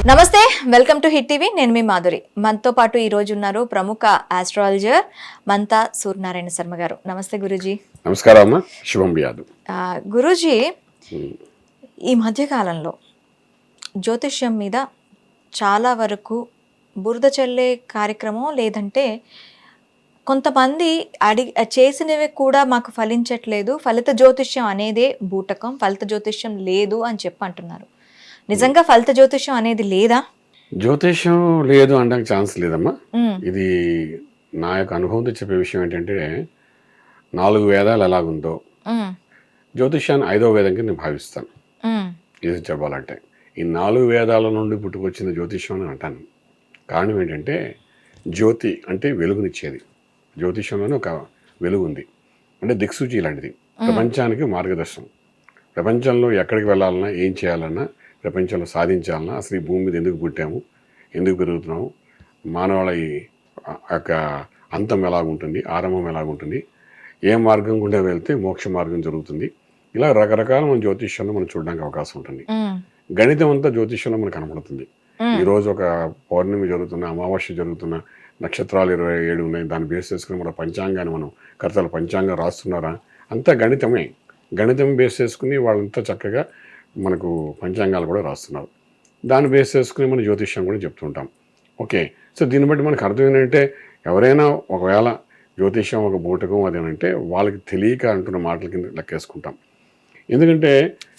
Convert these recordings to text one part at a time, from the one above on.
నమస్తే, welcome to hit TV. నేను మీ మాధురి. మనతో పాటు ఈ రోజు ఉన్నారు ప్రముఖ ఆస్ట్రాలజర్ మంతా సూర్యనారాయణ శర్మ గారు. నమస్తే గురూజీ. నమస్కారం అమ్మా, శుభం వ్యాధు. గురూజీ, ఈ మధ్య కాలంలో జ్యోతిష్యం మీద చాలా వరకు బురద చల్లే కార్యక్రమం, లేదంటే కొంతమంది చేసినవి కూడా మాకు ఫలించట్లేదు, ఫలిత జ్యోతిష్యం అనేదే బూటకం, ఫలిత జ్యోతిష్యం లేదు అని చెప్పి అంటున్నారు. నిజంగా ఫలిత జ్యోతిష్యం అనేది లేదా? జ్యోతిష్యం లేదు అనడానికి ఛాన్స్ లేదమ్మా. ఇది నా యొక్క అనుభవంతో చెప్పే విషయం ఏంటంటే, 4 వేదాలు ఎలాగుందో జ్యోతిష్యాన్ని 5వ వేదం కింద నేను భావిస్తాను. ఇది చెప్పాలంటే ఈ 4 వేదాల నుండి పుట్టుకొచ్చిన జ్యోతిష్యం అని అంటాను. కారణం ఏంటంటే, జ్యోతి అంటే వెలుగునిచ్చేది. జ్యోతిష్యంలోనే ఒక వెలుగు ఉంది, అంటే దిక్సూచి లాంటిది, ప్రపంచానికి మార్గదర్శనం. ప్రపంచంలో ఎక్కడికి వెళ్ళాలన్నా, ఏం చేయాలన్నా, ప్రపంచంలో సాధించాలన్నా, అసలు ఈ భూమి మీద ఎందుకు పుట్టాము, ఎందుకు పెరుగుతున్నాము, మానవాళి యొక్క అంతం ఎలాగుంటుంది, ఆరంభం ఎలాగుంటుంది, ఏ మార్గం గుండా వెళ్తే మోక్ష మార్గం జరుగుతుంది, ఇలా రకరకాల మన జ్యోతిష్యంలో మనం చూడడానికి అవకాశం ఉంటుంది. గణితం అంతా జ్యోతిష్యంలో మనకు కనపడుతుంది. ఈరోజు ఒక పౌర్ణమి జరుగుతున్న, అమావాస్య జరుగుతున్న, నక్షత్రాలు 27 ఉన్నాయి, దాన్ని బేస్ చేసుకుని మన పంచాంగాన్ని మనం కర్తలు పంచాంగం రాస్తున్నారా, అంతా గణితమే. గణితం బేస్ చేసుకుని వాళ్ళంతా చక్కగా మనకు పంచాంగాలు కూడా రాస్తున్నారు. దాన్ని బేస్ చేసుకుని మన జ్యోతిష్యం కూడా చెప్తుంటాం. ఓకే, సో దీన్ని బట్టి మనకు అర్థం ఏంటంటే, ఎవరైనా ఒకవేళ జ్యోతిష్యం ఒక బూటకం అదేనంటే వాళ్ళకి తెలియక అంటున్న మాటల కింద లెక్కేసుకుంటాం. ఎందుకంటే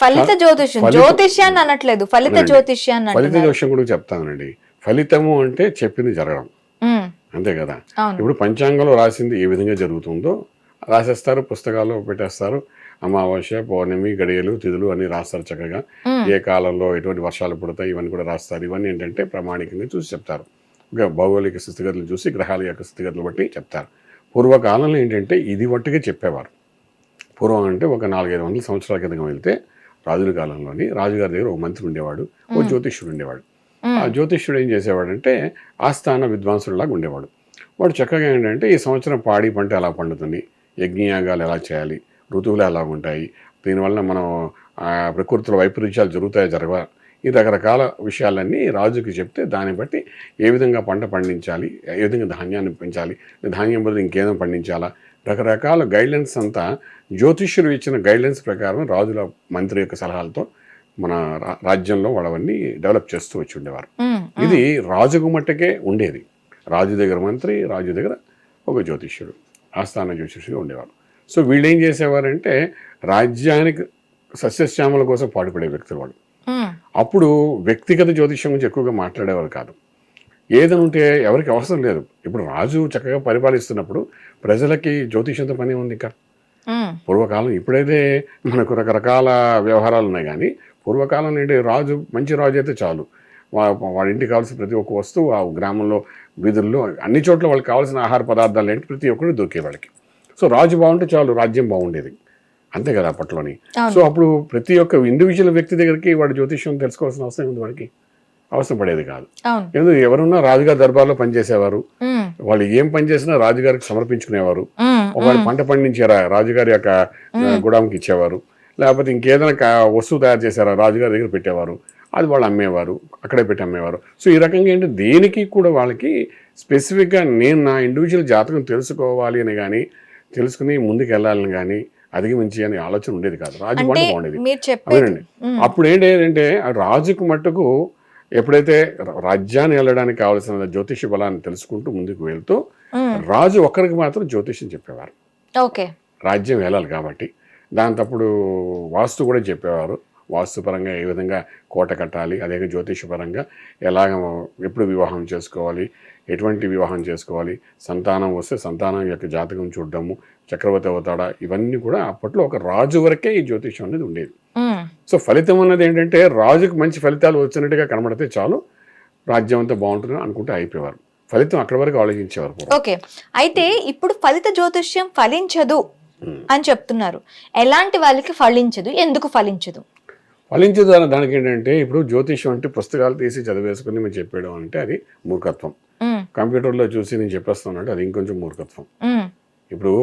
ఫలిత జ్యోతిష్యం, జ్యోతిష్యాన్ని అనట్లేదు, ఫలిత జ్యోతిష్యాన్ని. ఫలిత జ్యోతిష్యం కూడా చెప్తానండి. ఫలితము అంటే చెప్పింది జరగడం, అంతే కదా. ఇప్పుడు పంచాంగంలో రాసింది ఏ విధంగా జరుగుతుందో రాసేస్తారు, పుస్తకాల్లో పెట్టేస్తారు. అమావాస్య, పౌర్ణమి, గడియలు, తిథులు అన్ని రాస్తారు చక్కగా. ఏ కాలంలో ఎటువంటి వర్షాలు పడతాయి ఇవన్నీ కూడా రాస్తారు. ఇవన్నీ ఏంటంటే ప్రామాణికంగా చూసి చెప్తారు. ఇంకా భౌగోళిక స్థితిగతులు చూసి, గ్రహాల యొక్క స్థితిగతులు బట్టి చెప్తారు. పూర్వకాలంలో ఏంటంటే ఇది ఒట్టిగా చెప్పేవారు. పూర్వం అంటే ఒక 400-500 సంవత్సరాల కింద వెళ్తే రాజుల కాలంలోని రాజుగారి దగ్గర ఒక మంత్రి ఉండేవాడు, ఓ జ్యోతిష్యుడు ఉండేవాడు. ఆ జ్యోతిష్యుడు ఏం చేసేవాడంటే ఆస్థాన విద్వాంసుడిలాగా ఉండేవాడు. వాడు చక్కగా ఏంటంటే ఈ సంవత్సరం పాడి పంట ఎలా పండుతుంది, యజ్ఞయాగాలు ఎలా చేయాలి, ఋతువులు ఎలా ఉంటాయి, దీనివల్ల మనం ప్రకృతిలో వైపరీత్యాలు జరగవా, ఈ రకరకాల విషయాలన్నీ రాజుకి చెప్తే దాన్ని బట్టి ఏ విధంగా పంట పండించాలి, ఏ విధంగా ధాన్యాన్ని పెంచాలి, ధాన్యం బదులు ఇంకేదో పండించాలా, రకరకాల గైడ్లైన్స్ అంతా జ్యోతిష్యులు ఇచ్చిన గైడ్లైన్స్ ప్రకారం రాజుల మంత్రి యొక్క సలహాలతో మన రాజ్యంలో వాళ్ళవన్నీ డెవలప్ చేస్తూ వచ్చి ఉండేవారు. ఇది రాజుకు మట్టుకే ఉండేది. రాజు దగ్గర మంత్రి, రాజు దగ్గర ఒక జ్యోతిష్యుడు, ఆస్థాన జ్యోతిష్యుడు ఉండేవారు. సో వీళ్ళు ఏం చేసేవారంటే రాజ్యానికి సస్యశ్యామల కోసం పాటుపడే వ్యక్తులు వాళ్ళు. అప్పుడు వ్యక్తిగత జ్యోతిష్యం గురించి ఎక్కువగా మాట్లాడేవారు కాదు. ఏదైనా ఉంటే ఎవరికి అవసరం లేదు. ఇప్పుడు రాజు చక్కగా పరిపాలిస్తున్నప్పుడు ప్రజలకి జ్యోతిష్యంతో పని ఉంది ఇంకా. పూర్వకాలం ఇప్పుడైతే మనకు రకరకాల వ్యవహారాలు ఉన్నాయి, కానీ పూర్వకాలం ఏంటి, రాజు మంచి రాజు అయితే చాలు, వాడి ఇంటికి కావాల్సిన ప్రతి ఒక్క వస్తువు ఆ గ్రామంలో, వీధుల్లో, అన్ని చోట్ల వాళ్ళకి కావాల్సిన ఆహార పదార్థాలు ఏంటి ప్రతి ఒక్కరు దొరికే వాళ్ళకి. సో రాజు బాగుంటే చాలు, రాజ్యం బాగుండేది, అంతే కదా అప్పట్లోని. సో అప్పుడు ప్రతి ఒక్క ఇండివిజువల్ వ్యక్తి దగ్గరికి వాడు జ్యోతిష్యం తెలుసుకోవాల్సిన అవసరం ఉంది, వాడికి అవసరం పడేది కాదు. ఎందుకు, ఎవరున్నా రాజుగారి దర్బార్లో పనిచేసేవారు, వాళ్ళు ఏం పని చేసినా రాజుగారికి సమర్పించుకునేవారు. ఒకవేళ పంట పండించారా రాజుగారి యొక్క గుడాంకి ఇచ్చేవారు, లేకపోతే ఇంకేదైనా వస్తువు తయారు చేశారా రాజుగారి దగ్గర పెట్టేవారు, అది వాళ్ళు అమ్మేవారు, అక్కడే పెట్టి అమ్మేవారు. సో ఈ రకంగా ఏంటి, దేనికి కూడా వాళ్ళకి స్పెసిఫిక్గా నేను నా ఇండివిజువల్ జాతకం తెలుసుకోవాలి అని కానీ, తెలుసుకుని ముందుకు వెళ్ళాలని కానీ, అధిగమించి అనే ఆలోచన ఉండేది కాదు. రాజు పంట బాగుండేది. అదేనండి. అప్పుడు ఏంటంటే రాజుకు మట్టుకు ఎప్పుడైతే రాజ్యాన్ని వెళ్ళడానికి కావాల్సిన జ్యోతిష బలాన్ని తెలుసుకుంటూ ముందుకు వెళ్తూ రాజు ఒక్కరికి మాత్రం జ్యోతిష్యం చెప్పేవారు. రాజ్యం వెళ్ళాలి కాబట్టి దాని తప్పుడు వాస్తు కూడా చెప్పేవారు. వాస్తుపరంగా ఏ విధంగా కోట కట్టాలి, అదే జ్యోతిషపరంగా ఎలాగ ఎప్పుడు వివాహం చేసుకోవాలి, ఎటువంటి వివాహం చేసుకోవాలి, సంతానం వస్తే సంతానం యొక్క జాతకం చూడడము, చక్రవర్తి అవుతాడా, ఇవన్నీ కూడా అప్పట్లో ఒక రాజు వరకే ఈ జ్యోతిషం అనేది ఉండేది. సో ఫలితం అన్నది ఏంటంటే రాజుకు మంచి ఫలితాలు వచ్చినట్టుగా కనబడితే చాలు, రాజ్యం అంతా బాగుంటుంది అనుకుంటే అయిపోయేవారు. ఫలితం అక్కడి వరకు ఆలోచించేవారు. ఓకే, అయితే ఇప్పుడు ఫలిత జ్యోతిష్యం ఫలించదు అని చెప్తున్నారు. ఎలాంటి వాళ్ళకి ఫలించదు, ఎందుకు ఫలించదు? ఫలించదు దానికి ఏంటంటే, ఇప్పుడు జ్యోతిష్యం అంటే పుస్తకాలు తీసి చదివేసుకుని మేము చెప్పేయడం అంటే అది మూర్ఖత్వం. కంప్యూటర్లో చూసి నేను చెప్పేస్తాను అంటే అది ఇంకొంచెం మూర్ఖత్వం. ఇప్పుడు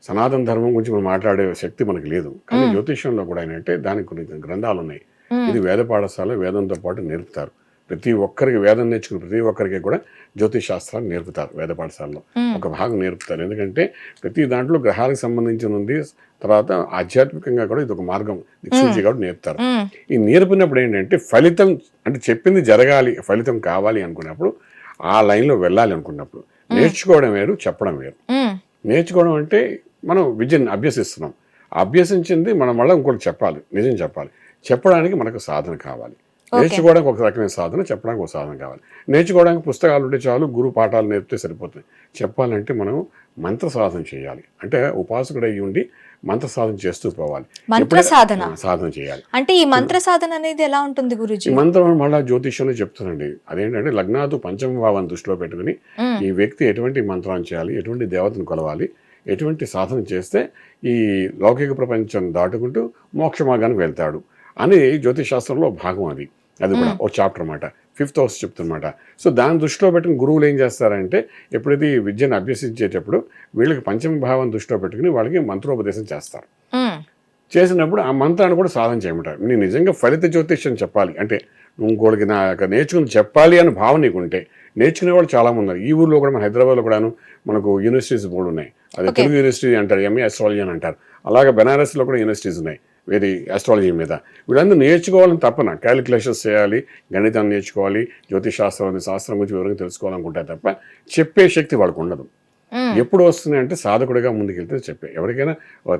సనాతన ధర్మం గురించి మనం మాట్లాడే శక్తి మనకు లేదు, కానీ జ్యోతిష్యంలో కూడా ఏంటంటే దానికి కొన్ని గ్రంథాలు ఉన్నాయి. ఇది వేద పాఠశాల, వేదంతో పాటు నేర్పుతారు. ప్రతి ఒక్కరికి వేదం నేర్చుకుని ప్రతి ఒక్కరికి కూడా జ్యోతిష్ శాస్త్రాన్ని నేర్పుతారు వేద పాఠశాలలో. ఒక భాగం నేర్పుతారు. ఎందుకంటే ప్రతి దాంట్లో గ్రహాలకు సంబంధించిన ఉంది, తర్వాత ఆధ్యాత్మికంగా కూడా ఇది ఒక మార్గం దిక్సూచి కూడా నేర్పుతారు. ఈ నేర్పినప్పుడు ఏంటంటే ఫలితం అంటే చెప్పింది జరగాలి, ఫలితం కావాలి అనుకున్నప్పుడు ఆ లైన్లో వెళ్ళాలి అనుకున్నప్పుడు నేర్చుకోవడం వేరు, చెప్పడం వేరు. నేర్చుకోవడం అంటే మనం విద్యను అభ్యసిస్తున్నాం, అభ్యసించింది మనం మళ్ళీ ఇంకోటి చెప్పాలి, నిజం చెప్పాలి. చెప్పడానికి మనకు సాధన కావాలి. నేర్చుకోవడానికి ఒక రకమైన సాధన, చెప్పడానికి ఒక సాధన కావాలి. నేర్చుకోవడానికి పుస్తకాలు ఉంటే చాలు, గురువు పాఠాలు నేర్పితే సరిపోతుంది. చెప్పాలంటే మనం మంత్ర సాధన చేయాలి. అంటే ఉపాసకుడు అయ్యి ఉండి మంత్ర సాధన చేస్తూ పోవాలి. మంత్ర సాధన సాధన చేయాలి. అంటే ఈ మంత్ర సాధన అనేది ఎలా ఉంటుంది గురూజీ? ఈ మంత్రం మళ్ళీ జ్యోతిష్యంలో చెప్తానండి. అదేంటంటే లగ్నాదు పంచమ భావాన్ని దృష్టిలో పెట్టుకుని ఈ వ్యక్తి ఎటువంటి మంత్రాన్ని చేయాలి, ఎటువంటి దేవతను కొలవాలి, ఎటువంటి సాధన చేస్తే ఈ లౌకిక ప్రపంచం దాటుకుంటూ మోక్ష మార్గానికి వెళ్తాడు అని జ్యోతిష్ శాస్త్రంలో భాగం అది. అది కూడా ఒక చాప్టర్ అన్నమాట, 5th హౌస్ చెప్తున్నమాట. సో దాన్ని దృష్టిలో పెట్టుకుని గురువులు ఏం చేస్తారంటే ఎప్పుడైతే ఈ విద్యను అభ్యసించేటప్పుడు వీళ్ళకి పంచమ భావం దృష్టిలో పెట్టుకుని వాళ్ళకి మంత్రోపదేశం చేస్తారు. చేసినప్పుడు ఆ మంత్రాన్ని కూడా సాధన చేయమంటారు. నేను నిజంగా ఫలిత జ్యోతిష్యం చెప్పాలి అంటే ఇంకోళ్ళకి నాకు నేర్చుకుని చెప్పాలి అని భావన నీకుంటే నేర్చుకునే వాళ్ళు చాలా మంది ఉన్నారు. ఈ ఊర్లో కూడా మన హైదరాబాద్లో కూడాను మనకు యూనివర్సిటీస్ కూడా ఉన్నాయి. అదే తెలుగు యూనివర్సిటీ అంటారు, ఎంఏ ఆస్ట్రాలజీ అని అంటారు. అలాగే బెనారస్లో కూడా యూనివర్సిటీస్ ఉన్నాయి వేరే ఆస్ట్రాలజీ మీద. వీళ్ళందరూ నేర్చుకోవాలని తప్పన క్యాలిక్యులేషన్స్ చేయాలి, గణితాన్ని నేర్చుకోవాలి, జ్యోతిష్ శాస్త్రం శాస్త్రం గురించి వివరంగా తెలుసుకోవాలనుకుంటారు తప్ప చెప్పే శక్తి వాళ్ళకు ఉండదు. ఎప్పుడు వస్తుంది అంటే సాధకుడిగా ముందుకెళ్తే చెప్పే. ఎవరికైనా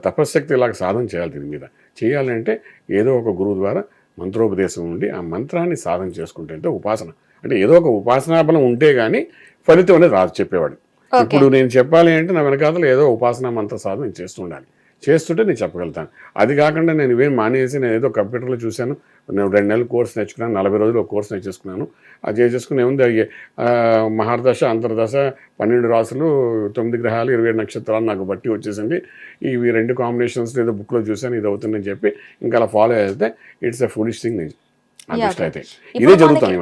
తపశ్శక్తి ఇలాగ సాధన చేయాలి. దీని మీద చేయాలంటే ఏదో ఒక గురువు ద్వారా మంత్రోపదేశం ఉండి ఆ మంత్రాన్ని సాధన చేసుకుంటే ఉపాసన అంటే ఏదో ఒక ఉపాసనా బలం ఉంటే గానీ ఫలితం అనేది రాదు చెప్పేవాడు. ఇప్పుడు నేను చెప్పాలి అంటే నా వెనకాతలో ఏదో ఉపాసనా మంత్ర సాధన నేను చేస్తూ ఉండాలి. చేస్తుంటే నేను చెప్పగలుగుతాను. అది కాకుండా నేను ఇవేం మానేసి నేను ఏదో కంప్యూటర్లో చూశాను, నేను 2 నెలలు కోర్సు నేర్చుకున్నాను, 40 రోజులు ఒక కోర్సు నేర్చేసుకున్నాను, అది చేసేసుకుని ఏముంది మహర్దశ అంతర్దశ 12 రాసులు 9 గ్రహాలు 27 నక్షత్రాలు నాకు బట్టి వచ్చేసింది, ఇవి 2 కాంబినేషన్స్ ఏదో బుక్లో చూశాను, ఇది అవుతుందని చెప్పి ఇంకా అలా ఫాలో అయితే ఇట్స్ ఎ ఫులిష్ థింగ్. అయితే ఇదే జరుగుతాను.